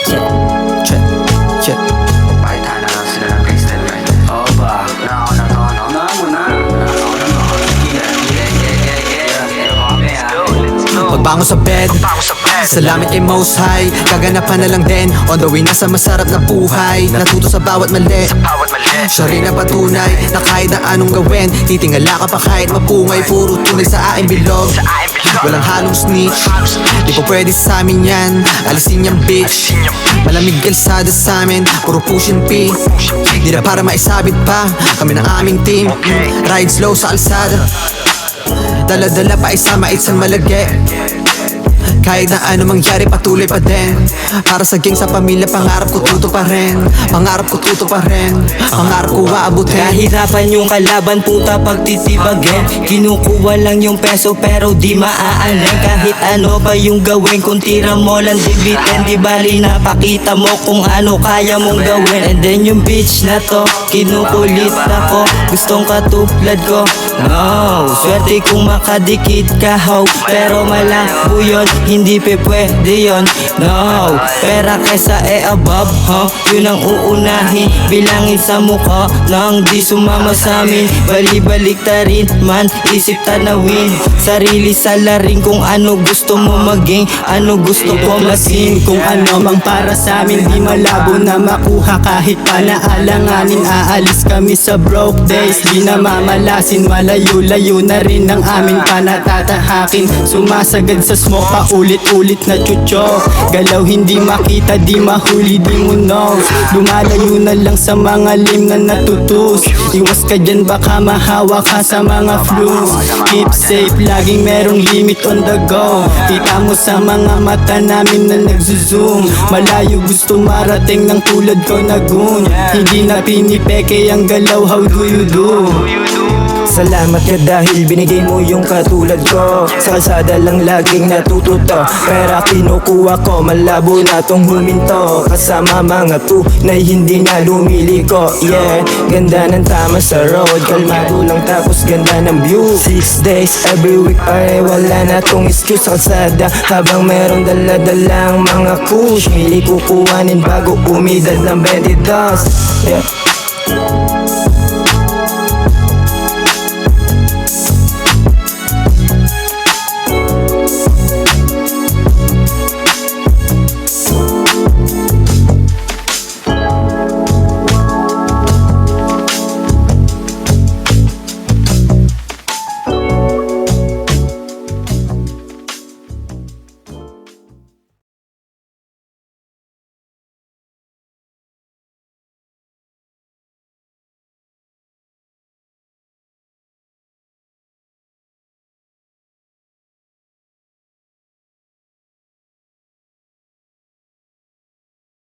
Check, check. Pakita na lang sila ng freestyle right? Oo ba? Nako na to, no? Nako na. Pagbango sa bed, salamat kay Most High. Kaganapan na lang din, on the way na sa masarap na buhay. Natuto sa bawat mali, siya rin ang patunay na kahit na anong gawin, titingala ka pa kahit mapungay. Puro tunay sa aking bilog, walang halong snitch. Di pa pwede sa amin yan, alisin yung bitch. Malamig kalsada sa amin, puro push and pee. Di na para maisabit pa, kami ng aming team. Ride slow sa kalsada, dala-dala pa isama isang malagi. Kahit na ano mangyari patuloy pa din. Para sa gang sa pamilya, pangarap ko tuto pa rin. Pangarap ko tuto pa rin. Pangarap ko aabutin. Kahirapan yung kalaban, puta pagtitibagin. Kinukuha lang yung peso pero di maaalin. Kahit ano pa yung gawin, kung tira mo lang dibitin. Di bali napakita mo kung ano kaya mong gawin. And then yung bitch na to, kinukulit ako. Gustong katulad ko, no. Swerte kung makadikit ka, ho. Pero malabo yun, hindi pe pwede yun, no. Pera kesa above, huh? Yun ang uunahin, bilangin sa mukha nang di sumama sa amin. Bali-balik ta rin man, isip tanawin sarili sa laring. Kung ano gusto mo maging, ano gusto ko maging. Kung ano mang para sa amin, di malabo na makuha. Kahit pa naalanganin, aalis kami sa broke days. Di na mamalasin, malayo-layo na rin ang aming panatatahakin. Sumasagad sa smoke pa ulit-ulit na chucho. Galaw hindi makita, di mahuli, di mo knows. Lumalayo na lang sa mga lim na natutus. Iwas ka dyan, baka mahawa ka sa mga flus. Keep safe, laging merong limit on the go. Kita mo sa mga mata namin na nagzo-zoom. Malayo gusto marating ng tulad ko na gun. Hindi na pinipeke ang galaw, how do you do? Salamat ka dahil binigay mo yung katulad ko. Sa kalsada lang laging natututo. Pera kinukuha ko, malabo na tong huminto. Kasama mga tunay hindi na lumiliko. Yeah, ganda ng tama sa road. Kalmado lang tapos ganda ng view. 6 days every week ay wala na tong excuse sa kalsada. Habang merong dala-dalang mga kush, mili kukuhanin bago umidad ng 22. Yeah.